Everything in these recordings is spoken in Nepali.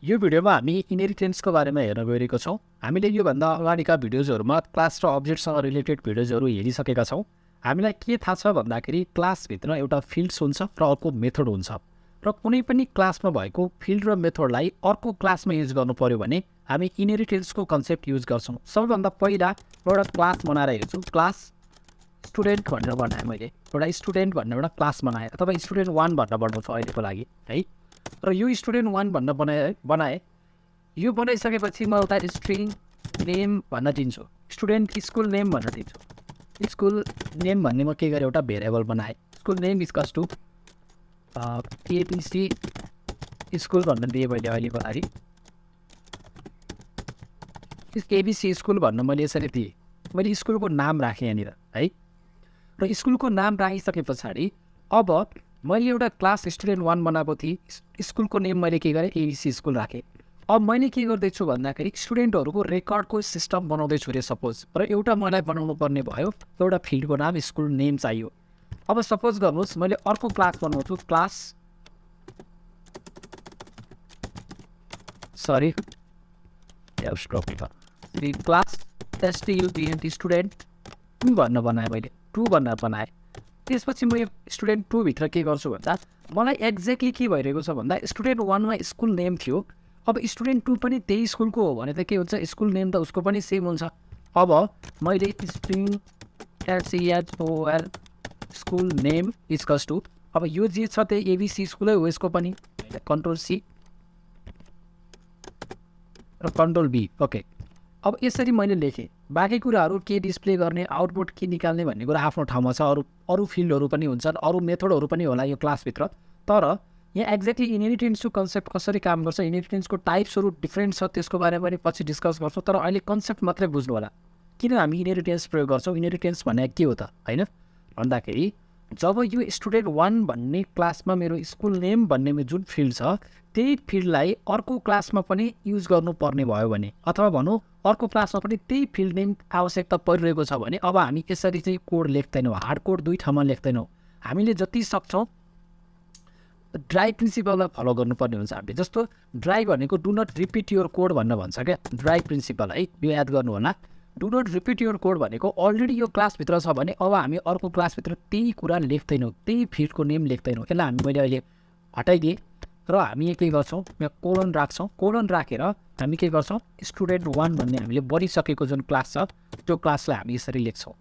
यो भिडियोमा हामी इनहेरिटेन्सको बारेमा हेर्न गइरहेको छौँ। हामीले योभन्दा अगाडिका भिडियोजहरूमा क्लास र अब्जेक्टसँग रिलेटेड भिडियोजहरू हेरिसकेका छौँ। हामीलाई के थाहा छ भन्दाखेरि क्लासभित्र एउटा फिल्ड्स हुन्छ र अर्को मेथड हुन्छ र कुनै पनि क्लासमा भएको फिल्ड र मेथडलाई अर्को क्लासमा युज गर्नु पर्यो भने हामी इनहेरिटेन्सको कन्सेप्ट युज गर्छौँ। सबैभन्दा पहिला एउटा क्लास बनाएर हेर्छु। क्लास स्टुडेन्ट भनेर बनाएँ मैले, एउटा स्टुडेन्ट भनेर एउटा क्लास बनाएँ अथवा स्टुडेन्ट 1 भनेर बनाउँछु अहिलेको लागि है। र यो स्टुडेन्ट 1 भनेर बनाएँ। यो बनाइसकेपछि म एउटा स्ट्रिङ नेम भन्न दिन्छु, स्टुडेन्ट स्कुल नेम भन्न दिन्छु। स्कुल नेम भन्ने म के गरेँ, एउटा भेरिएबल बनाएँ। School name equals to ABC school भन्न दिएँ मैले अहिलेको लागि। एबिसी स्कुल भन्न मैले यसरी दिएँ। मैले स्कुलको नाम राखेँ यहाँनिर है। र स्कुलको नाम राखिसके पछाडि अब मैले एउटा क्लास स्टुडेन्ट 1 बनाएको थिएँ। स्कुलको नेम मैले के गरेँ, एबिसी स्कुल राखेँ। अब मैले के गर्दैछु भन्दाखेरि स्टुडेन्टहरूको रेकर्डको सिस्टम बनाउँदैछु रे सपोज, र एउटा मलाई बनाउनु पर्ने भयो, एउटा फिल्डको नाम स्कुल नेम चाहियो। अब सपोज गर्नुहोस् मैले अर्को क्लास बनाउँछु, क्लास STUDENT स्टुडेन्ट 2 भन्न बनाएँ मैले, 2 भनेर बनाएँ। त्यसपछि म यो स्टुडेन्ट 2 भित्र के गर्छु भन्दा मलाई एक्ज्याक्टली के भइरहेको छ भन्दा स्टुडेन्ट 1 मा स्कुल नेम थियो, अब स्टुडेन्ट 2 पनि त्यही स्कुलको हो भने त के हुन्छ, स्कुल नेम त उसको पनि सेम हुन्छ। अब मैले string SCHOL school name equals to, अब यो जे छ त्यही एबिसी स्कुलै हो, यसको पनि कन्ट्रोल सी र कन्ट्रोल बी। ओके, अब यसरी मैले लेखेँ। बाँकी कुराहरू के डिस्प्ले गर्ने, आउटपुट के निकाल्ने भन्ने कुरा आफ्नो ठाउँमा छ। अरू फिल्डहरू पनि हुन्छन्, अरू मेथडहरू पनि होला यो क्लासभित्र। तर यहाँ एक्ज्याक्टली इनहेरिटेन्सको कन्सेप्ट कसरी काम गर्छ, इनहेरिटेन्सको टाइप्सहरू डिफ्रेन्ट छ, त्यसको बारेमा पनि पछि डिस्कस गर्छौँ। तर अहिले कन्सेप्ट मात्रै बुझ्नु होला, किन हामी इनहेरिटेन्स प्रयोग गर्छौँ। इनहेरिटेन्स भने के हो त होइन भन्दाखेरि जब यो स्टुडेन्ट 1 भन्ने क्लासमा मेरो स्कुल नेम भन्ने जुन फिल्ड छ त्यही फिल्डलाई अर्को क्लासमा पनि युज गर्नुपर्ने भयो भने, अथवा भनौँ अर्को क्लासमा पनि त्यही फिल्ड नेम आवश्यकता परिरहेको छ भने, अब हामी यसरी चाहिँ कोड लेख्दैनौँ, हार्ड कोड 2 ठाउँमा लेख्दैनौँ। हामीले जति सक्छौँ ड्राई प्रिन्सिपललाई फलो गर्नुपर्ने हुन्छ हामीले। जस्तो ड्राई भनेको do not repeat your code भन्न भन्छ क्या, ड्राई प्रिन्सिपल है, यो याद गर्नु होला। Do not repeat your code भनेको अलरेडी यो क्लासभित्र छ भने अब हामी अर्को क्लासभित्र त्यही कुरा लेख्दैनौँ, त्यही फिल्डको नेम लेख्दैनौँ। यसलाई मैले अहिले हटाइदिएँ र हामी के गर्छौँ, यहाँ कोलन राख्छौँ। कोलन राखेर हामी के गर्छौँ, स्टुडेन्ट 1 भन्ने हामीले बनिसकेको जुन क्लास छ त्यो क्लासलाई हामी यसरी लेख्छौँ।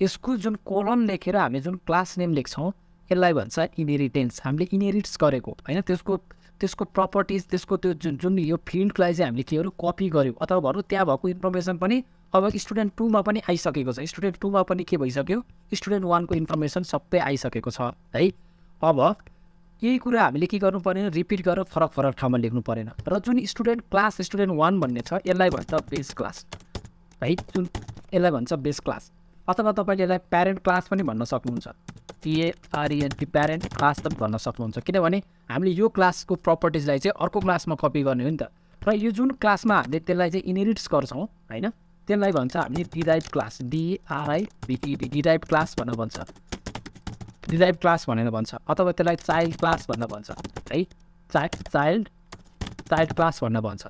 यसको जुन कोलन लेखेर हामी जुन क्लास नेम लेख्छौँ यसलाई भन्छ इनहेरिटेन्स। हामीले इनहेरिट्स गरेको होइन, त्यसको प्रपर्टिज, त्यसको त्यो जुन यो फिल्डलाई चाहिँ हामीले के गर्यौँ, कपी गऱ्यौँ। अथवा भनौँ त्यहाँ भएको इन्फर्मेसन पनि अब स्टुडेन्ट 2 मा पनि आइसकेको छ। स्टुडेन्ट 2 मा पनि के भइसक्यो, स्टुडेन्ट 1 को इन्फर्मेसन सबै आइसकेको छ है। अब यही कुरा हामीले के गर्नु परेन, रिपिट गरेर फरक फरक ठाउँमा लेख्नु परेन। र जुन स्टुडेन्ट क्लास स्टुडेन्ट 1 भन्ने छ यसलाई भन्छ बेस क्लास है, जुन यसलाई भन्छ बेस क्लास। अथवा तपाईँले यसलाई प्यारेन्ट क्लास पनि भन्न सक्नुहुन्छ, PARENT प्यारेन्ट क्लास पनि भन्न सक्नुहुन्छ, किनभने हामीले यो क्लासको प्रपर्टिजलाई चाहिँ अर्को क्लासमा कपी गर्ने हो नि त। र यो जुन क्लासमा हामीले त्यसलाई चाहिँ इनहेरिट्स गर्छौँ होइन, त्यसलाई भन्छ हामीले derive class, DRIVED derive class भनेर भन्छ, डिराइभ क्लास भनेर भन्छ। अथवा त्यसलाई चाइल्ड क्लास भनेर भन्छ है, चाइल्ड क्लास भनेर भन्छ।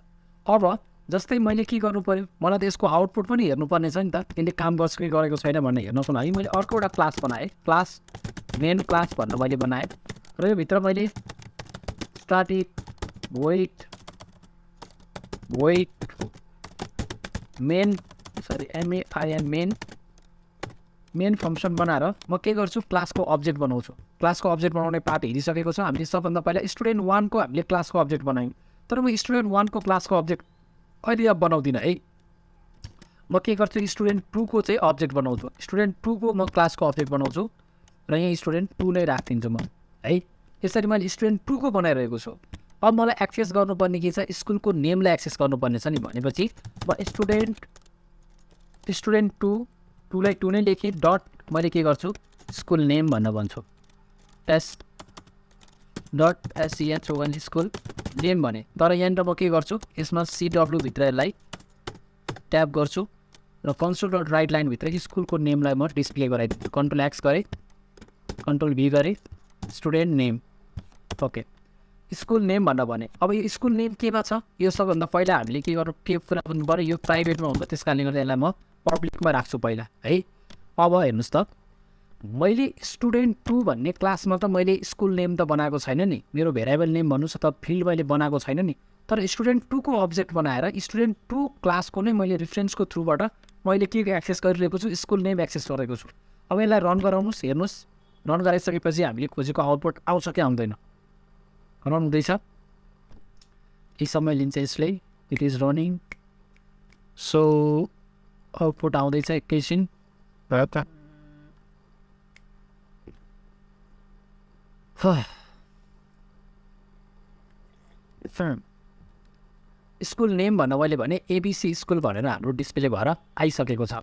अब जस्तै मैले के गर्नु पऱ्यो, मलाई त यसको आउटपुट पनि हेर्नुपर्ने छ नि त, त्यसले काम गर्छ कि गरेको छैन भनेर हेर्नको लागि मैले अर्को एउटा क्लास बनाएँ, क्लास मेन क्लास भनेर मैले बनाएँ। र यो भित्र मैले starting wait main main function बनाएर म के गर्छु, क्लासको अब्जेक्ट बनाउँछु। क्लासको अब्जेक्ट बनाउने पार्ट हेरिसकेको छ हामीले। सबभन्दा पहिला स्टुडेन्ट 1 को हामीले क्लासको अब्जेक्ट बनायौँ, तर म स्टुडेन्ट 1 को क्लासको अब्जेक्ट अहिले अब बनाउँदिनँ है। म के गर्छु, स्टुडेन्ट 2 को चाहिँ अब्जेक्ट बनाउँछु। स्टुडेन्ट 2 को म क्लासको अब्जेक्ट बनाउँछु र यहाँ स्टुडेन्ट 2 नै राखिदिन्छु म है। यसरी मैले स्टुडेन्ट 2 को बनाइरहेको छु। अब मलाई एक्सेस गर्नुपर्ने के छ, स्कुलको नेमलाई एक्सेस गर्नुपर्ने छ नि। भनेपछि म स्टुडेन्ट 2 लाई 2 नै लेखेँ, डट मैले के गर्छु, स्कुल नेम भन्न भन्छु, SCHOL स्कुल नेम भने। तर यहाँनिर म के गर्छु, यसमा CW भित्र यसलाई ट्याप गर्छु र कन्सोल डट राइट लाइनभित्र स्कुलको नेमलाई म डिस्प्ले गराइदिन्छु। कन्ट्रोल X गरेँ, कन्ट्रोल V गरेँ, student name. Okay, school name भनेर भने अब यो स्कुल नेम केमा छ यो सबभन्दा पहिला हामीले के गर्नु के कुरा गर्नु पऱ्यो यो प्राइभेटमा हुन्छ त्यस कारणले गर्दा यसलाई म पब्लिकमा राख्छु पहिला है। अब हेर्नुहोस् त मैले स्टुडेन्ट 2 भन्ने क्लासमा त मैले स्कुल नेम त बनाएको छैन नि, मेरो भेरिएबल नेम भन्नुहोस् त फिल्ड मैले बनाएको छैन नि, तर स्टुडेन्ट 2 को अब्जेक्ट बनाएर स्टुडेन्ट 2 क्लासको नै मैले रेफरेन्सको थ्रुबाट मैले के एक्सेस गरिरहेको छु स्कुल नेम एक्सेस गरेको छु। अब यसलाई रन गराउनुहोस्, हेर्नुहोस् रन गराइसकेपछि हामीले खोजेको आउटपुट आउँछ कि आउँदैन। रन हुँदैछ, यही समय लिन्छ यसले, it is running. So output आउँदैछ एकैछिन। स्कुल नेम भनेर मैले भने एबिसी स्कुल भनेर हाम्रो डिस्प्ले भएर आइसकेको छ।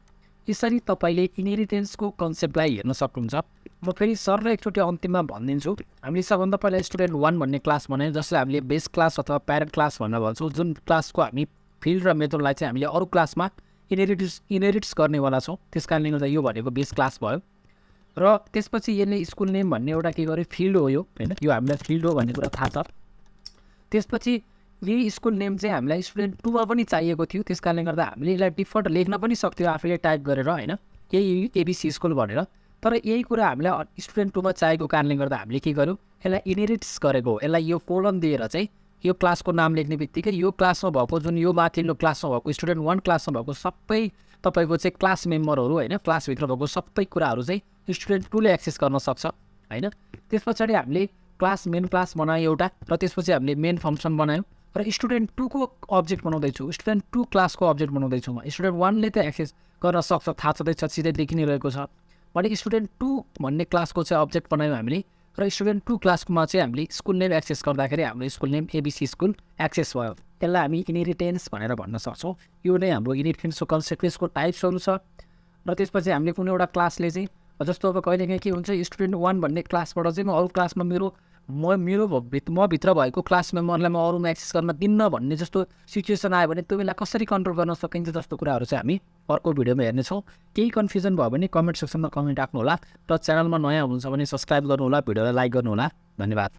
यसरी तपाईँले इनहेरिटेन्सको कन्सेप्टलाई हेर्न सक्नुहुन्छ। म फेरि सर र एकचोटि अन्तिममा भनिदिन्छु, हामीले सबभन्दा पहिला स्टुडेन्ट 1 भन्ने क्लास बनायौँ जसलाई हामीले बेस क्लास अथवा प्यारेन्ट क्लास भनेर भन्छौँ, जुन क्लासको हामी फिल्ड र मेथडलाई चाहिँ हामीले अरू क्लासमा इनहेरिट्स गर्नेवाला छौँ, त्यस कारणले गर्दा यो भनेको बेस क्लास भयो। र त्यसपछि यसले स्कुल नेम भन्ने एउटा के गर्यो फिल्ड हो यो होइन, यो हामीलाई फिल्ड हो भन्ने कुरा थाहा छ। त्यसपछि यही स्कुल नेम चाहिँ हामीलाई स्टुडेन्ट 2 मा पनि चाहिएको थियो, त्यस कारणले गर्दा हामीले यसलाई डिफल्ट लेख्न पनि सक्थ्यो आफैले टाइप गरेर होइन, यही एबिसी स्कुल भनेर। तर यही कुरा हामीलाई स्टुडेन्ट 2 मा चाहिएको कारणले गर्दा हामीले के गर्यौँ यसलाई इनहेरिट्स गरेको, यसलाई यो कोलन दिएर चाहिँ यो क्लासको नाम लेख्ने बित्तिकै यो क्लासमा भएको जुन यो माथिल्लो क्लासमा भएको स्टुडेन्ट 1 क्लासमा भएको सबै तपाईँको चाहिँ क्लास मेम्बरहरू होइन, क्लासभित्र भएको सबै कुराहरू चाहिँ स्टुडेन्ट 2 ले एक्सेस गर्न सक्छ होइन। त्यस पछाडि हामीले क्लास मेन क्लास बनायौँ एउटा, र त्यसपछि हामीले मेन फङ्सन बनायौँ र स्टुडेन्ट 2 को अब्जेक्ट बनाउँदैछु, स्टुडेन्ट 2 क्लासको अब्जेक्ट बनाउँदैछु म। स्टुडेन्ट 1 ले त एक्सेस गर्न सक्छ, थाहा छँदैछ, सिधै देखि नै रहेको छ भने स्टुडेन्ट 2 भन्ने क्लासको चाहिँ अब्जेक्ट बनायौँ हामीले, र स्टुडेन्ट 2 क्लासमा चाहिँ हामीले स्कुल नेम एक्सेस गर्दाखेरि हाम्रो school name ABC school access भयो। त्यसलाई हामी इनहेरिटेन्स भनेर भन्न सक्छौँ। यो नै हाम्रो इनहेरिटेन्सको कन्सेप्ट, यसको टाइप्सहरू छ। र त्यसपछि हामीले कुनै एउटा क्लासले चाहिँ जस्तो अब कहिलेकाहीँ के हुन्छ स्टुडेन्ट 1 भन्ने क्लासबाट चाहिँ म अरू क्लासमा म भित्र भएको क्लास मेम्बरलाई म अरूमा एक्सेस गर्न दिन्न भन्ने जस्तो सिचुएसन आयो भने त्यो बेला कसरी कन्ट्रोल गर्न सकिन्छ जस्तो कुराहरू चाहिँ हामी अर्को भिडियोमा हेर्नेछौँ। केही कन्फ्युजन भयो भने कमेन्ट सेक्सनमा कमेन्ट राख्नु होला, र च्यानलमा नयाँ हुनुहुन्छ भने सब्सक्राइब गर्नु होला, भिडियोलाई लाइक गर्नु होला। धन्यवाद।